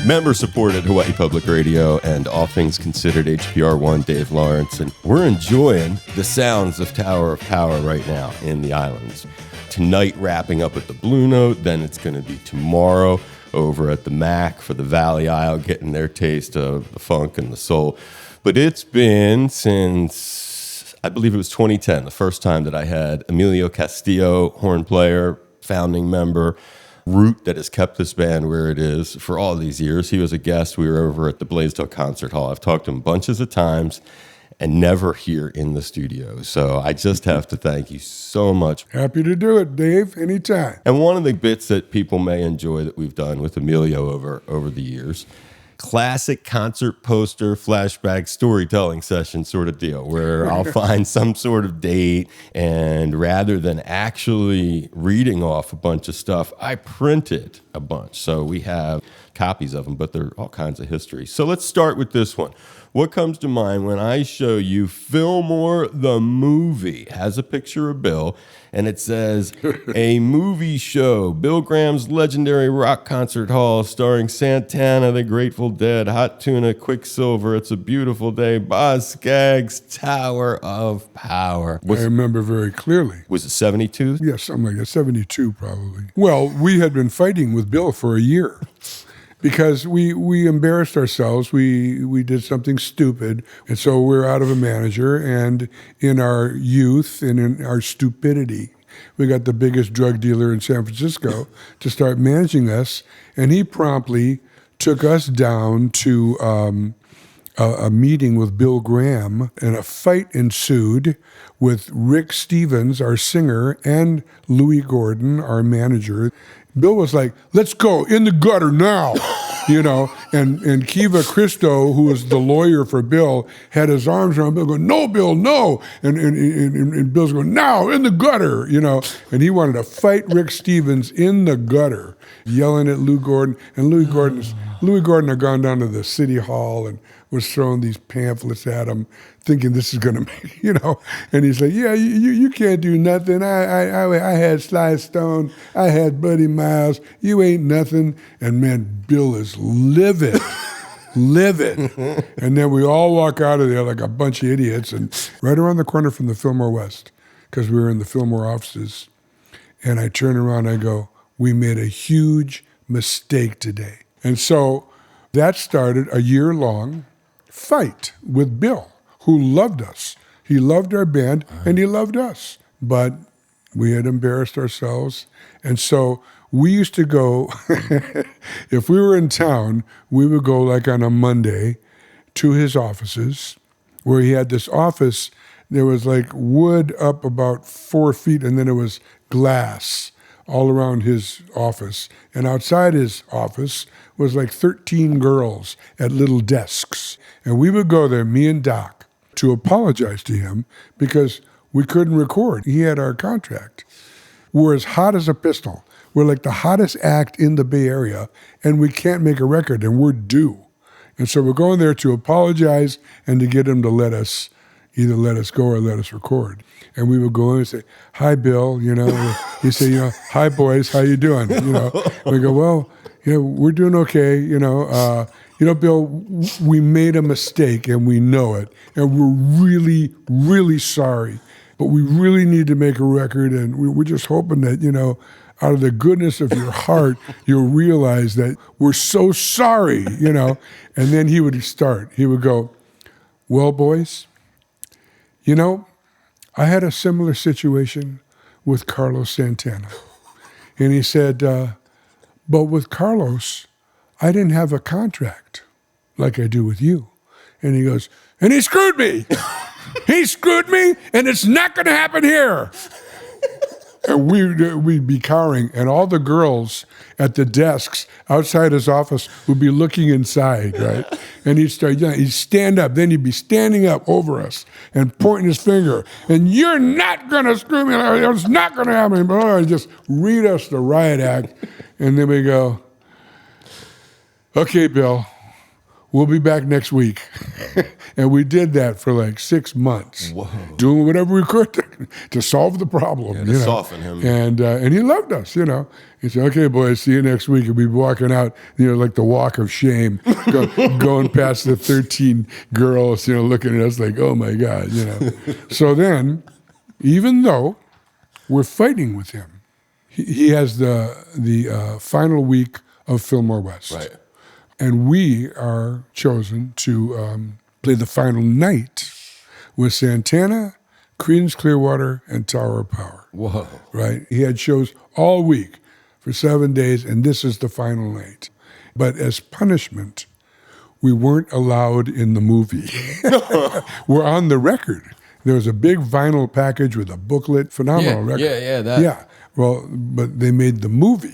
Member-supported Hawaii Public Radio and All Things Considered HPR1, Dave Lawrence, and we're enjoying the sounds of Tower of Power right now in the islands. Tonight, wrapping up at the Blue Note, then it's going to be tomorrow over at the Mac for the Valley Isle, getting their taste of the funk and the soul. But it's been since, I believe it was 2010, the first time that I had Emilio Castillo, horn player, founding member, root that has kept this band where it is for all these years. He was a guest. We were over at the Blaisdell Concert Hall. I've talked to him bunches of times and never here in the studio. So I just have to thank you so much. Happy to do it, Dave, anytime. And one of the bits that people may enjoy that we've done with Emilio over the years, classic concert poster flashback storytelling session sort of deal where I'll find some sort of date, and rather than actually reading off a bunch of stuff, I printed a bunch. So we have copies of them, but they're all kinds of history. So let's start with this one. What comes to mind when I show you Fillmore the movie? It has a picture of Bill, and it says, a movie show, Bill Graham's legendary rock concert hall starring Santana, the Grateful Dead, Hot Tuna, Quicksilver, It's a Beautiful Day, Boz Scaggs, Tower of Power. I remember very clearly. Was it 72? Yes, something like that, 72 probably. Well, we had been fighting with Bill for a year. Because we embarrassed ourselves, we did something stupid, and so we're out of a manager, and in our youth and in our stupidity, we got the biggest drug dealer in San Francisco to start managing us, and he promptly took us down to a meeting with Bill Graham, and a fight ensued with Rick Stevens, our singer, and Louis Gordon, our manager. Bill was like, let's go, in the gutter now, and Kiva Christo, who was the lawyer for Bill, had his arms around Bill going, no, Bill, no. And Bill's going, now, in the gutter, and he wanted to fight Rick Stevens in the gutter, yelling at Lou Gordon. And Louis Gordon had gone down to the city hall and was throwing these pamphlets at him, thinking this is going to make, and he's like, yeah, you can't do nothing. I had Sly Stone. I had Buddy Miles. You ain't nothing. And man, Bill is livid. And then we all walk out of there like a bunch of idiots, and right around the corner from the Fillmore West, because we were in the Fillmore offices, and I turn around and I go, we made a huge mistake today. And so that started a year-long fight with Bill, who loved us. He loved our band, and he loved us. But we had embarrassed ourselves. And so we used to go, if we were in town, we would go like on a Monday to his offices, where he had this office. There was like wood up about 4 feet, and then it was glass all around his office. And outside his office was like 13 girls at little desks. And we would go there, me and Doc, to apologize to him because we couldn't record. He had our contract. We're as hot as a pistol. We're like the hottest act in the Bay Area, and we can't make a record, and we're due. And so we're going there to apologize and to get him to either let us go or let us record. And we would go in and say, hi, Bill, He'd say, hi, boys, how you doing? And we go, well, we're doing okay, Bill, we made a mistake and we know it, and we're really, really sorry, but we really need to make a record, and we're just hoping that, out of the goodness of your heart, you'll realize that we're so sorry, And then he would start. He would go, well, boys, I had a similar situation with Carlos Santana. And he said, but with Carlos, I didn't have a contract like I do with you. And he goes, and he screwed me. He screwed me, and it's not going to happen here. And we'd be cowering, and all the girls at the desks outside his office would be looking inside, right? And he'd start yelling, he'd stand up, then he'd be standing up over us and pointing his finger, and you're not going to screw me, it's not going to happen. And just read us the riot act, and then we go, okay, Bill, we'll be back next week. And we did that for like 6 months, doing whatever we could to solve the problem. To soften him. And he loved us, He said, okay, boys, see you next week. And we'd be walking out, like the walk of shame, going past the 13 girls, looking at us like, oh my God, So then, even though we're fighting with him, he has the final week of Fillmore West. Right. And we are chosen to play the final night with Santana, Creedence Clearwater, and Tower of Power. Whoa. Right? He had shows all week for 7 days, and this is the final night. But as punishment, we weren't allowed in the movie. We're on the record. There was a big vinyl package with a booklet, phenomenal record. Yeah. Well, but they made the movie,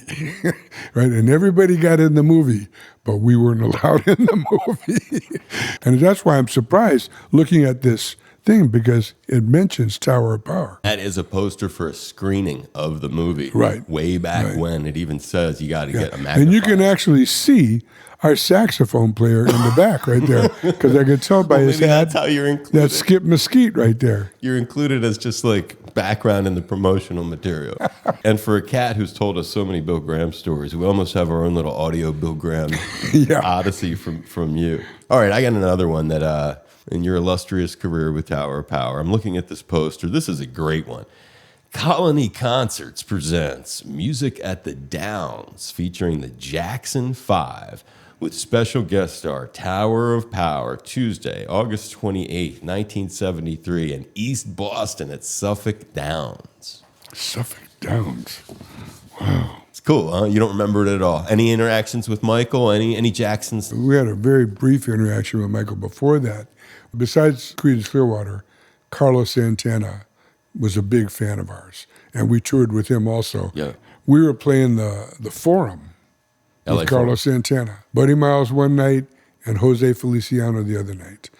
right? And everybody got in the movie, but we weren't allowed in the movie. And that's why I'm surprised looking at this thing, because it mentions Tower of Power. That is a poster for a screening of the movie. Right. Way back when. It even says you got to get a magnifier. And you can actually see our saxophone player in the back right there, because I could tell by his hat. That's how you're included. That's Skip Mesquite right there. You're included as just like background in the promotional material. And for a cat who's told us so many Bill Graham stories, we almost have our own little audio Bill Graham odyssey from you. All right, I got another one that in your illustrious career with Tower of Power, I'm looking at this poster. This is a great one. Colony Concerts presents Music at the Downs, featuring the Jackson 5, with special guest star Tower of Power, Tuesday, August 28th, 1973, in East Boston at Suffolk Downs. Suffolk Downs. Wow. It's cool, huh? You don't remember it at all. Any interactions with Michael? Any Jacksons? We had a very brief interaction with Michael before that. Besides Creedence Clearwater, Carlos Santana was a big fan of ours, and we toured with him also. Yeah. We were playing the Forum with Carlos Santana. Buddy Miles one night and Jose Feliciano the other night.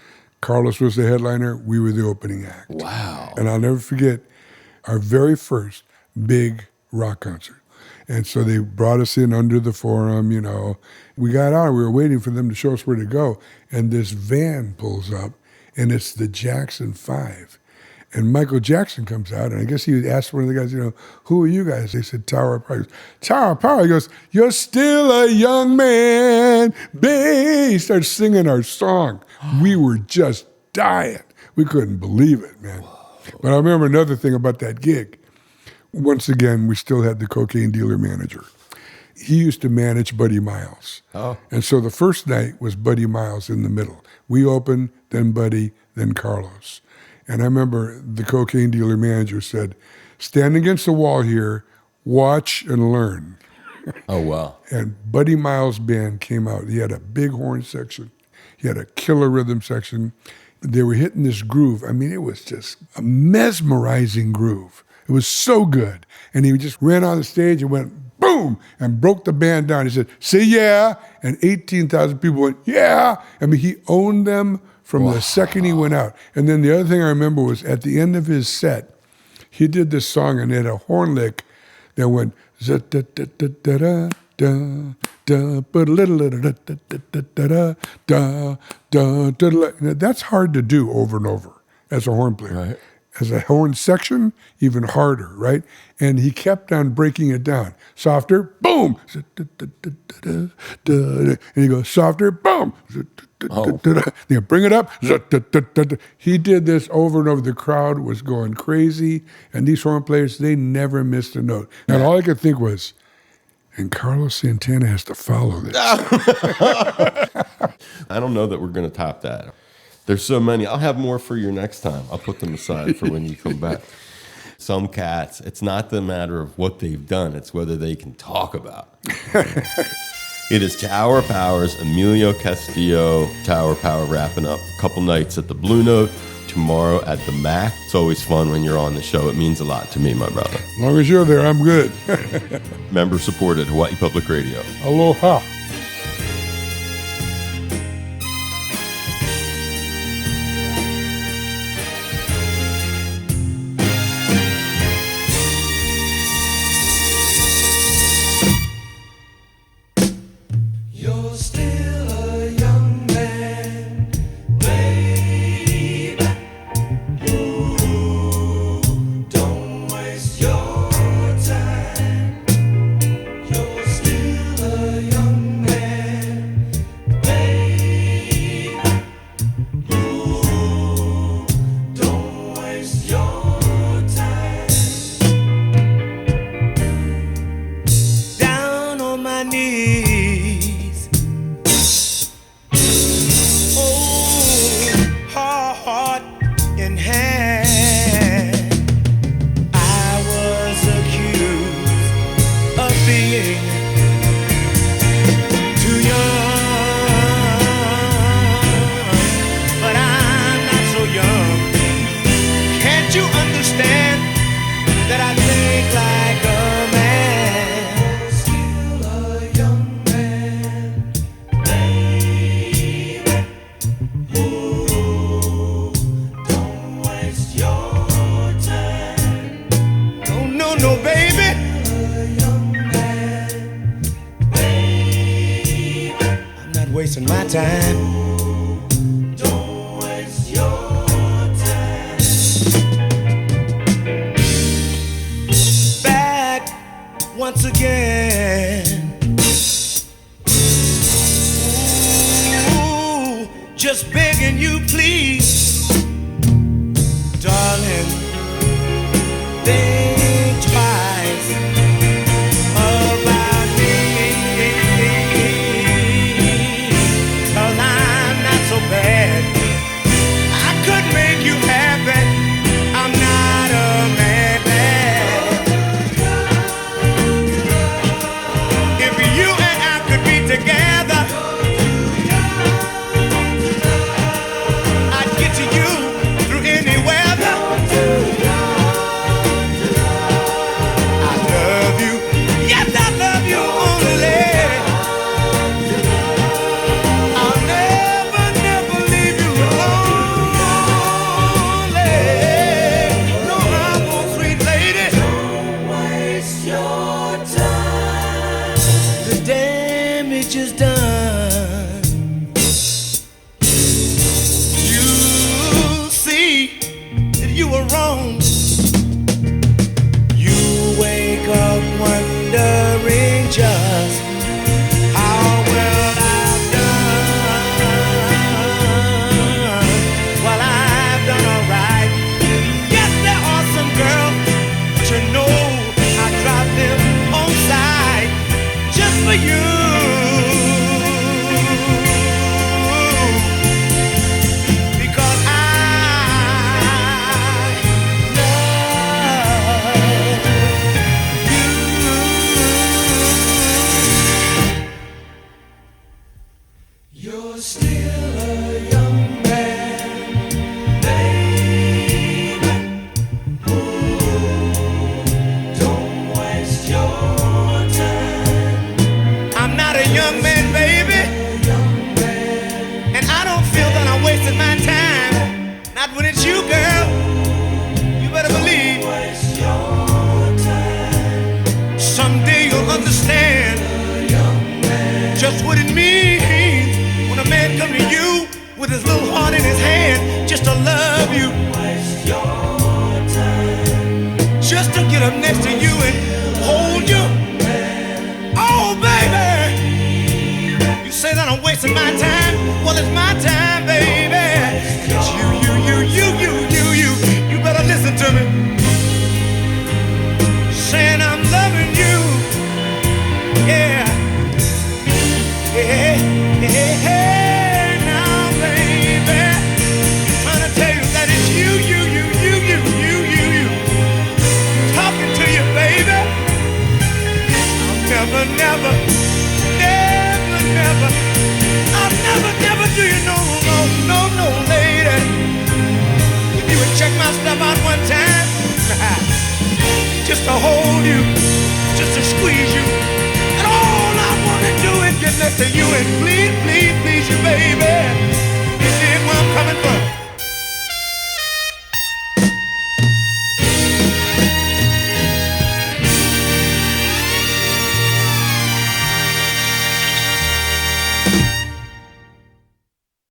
Carlos was the headliner. We were the opening act. Wow. And I'll never forget our very first big rock concert. And so they brought us in under the Forum, We got out. We were waiting for them to show us where to go. And this van pulls up, and it's the Jackson 5. And Michael Jackson comes out, and I guess he asked one of the guys, who are you guys? They said, Tower of Power. He goes, Tower of Power. He goes, you're still a young man, babe. He starts singing our song. We were just dying. We couldn't believe it, man. Whoa. But I remember another thing about that gig. Once again, we still had the cocaine dealer manager. He used to manage Buddy Miles. Oh. And so the first night was Buddy Miles in the middle. We opened, then Buddy, then Carlos. And I remember the cocaine dealer manager said, stand against the wall here, watch and learn. Oh, wow. And Buddy Miles' band came out. He had a big horn section. He had a killer rhythm section. They were hitting this groove. I mean, it was just a mesmerizing groove. It was so good. And he just ran on the stage and went, boom, and broke the band down. He said, say yeah. And 18,000 people went, yeah. I mean, he owned them from the second he went out. And then the other thing I remember was at the end of his set, he did this song and it had a horn lick that went that's hard to do over and over as a horn player. Right. As a horn section, even harder, right? And he kept on breaking it down. Softer, boom. And he goes, softer, boom. You bring it up. He did this over and over. The crowd was going crazy. And these horn players, they never missed a note. And all I could think was, and Carlos Santana has to follow this. I don't know that we're going to top that. There's so many. I'll have more for your next time. I'll put them aside for when you come back. Some cats, it's not the matter of what they've done. It's whether they can talk about. It is Tower of Power's Emilio Castillo. Tower of Power wrapping up a couple nights at the Blue Note, tomorrow at the Mac. It's always fun when you're on the show. It means a lot to me, my brother. As long as you're there, I'm good. Member supported, Hawaii Public Radio. Aloha. You're still a young man. wasting my time. Don't waste your time. Back once again. Ooh, just begging you, please, darling, think twice about me. 'Cause I'm not so bad. I could make you happy. I'm not a madman. If you and I could be together, I'd get to you through any weather. I love you. Yes, I love you only. I'll never, never leave you lonely. No, I won't, sweet lady. Don't waste your time. The damage is done. You see that you were wrong. You wake up wondering just how well I've done. Well, I've done alright. Yes, there are some girls, but you know I drop them on side just for you. Because I You're still a young man, baby. Ooh, don't waste your time. I'm not a young man, baby, and I don't feel that I'm wasting my time. Not when it's you, girl. You better believe. Waste your time. Someday you'll understand just what it means when a man comes to you with his little heart in his hand just to love you, Waste your time. just to get up next to you and hold you. Oh, baby, you say that I'm wasting my time. Well, it's my time, baby. It's you. You better listen to me. Saying I'm loving you. Yeah. Hey, now, baby. Trying to tell you that it's you. Talking to you, baby. I'll never do you no, lady. If you would check my stuff out one time, just to hold you, just to squeeze you, and all I wanna do is get next to you and please you, baby. You see where I'm coming from?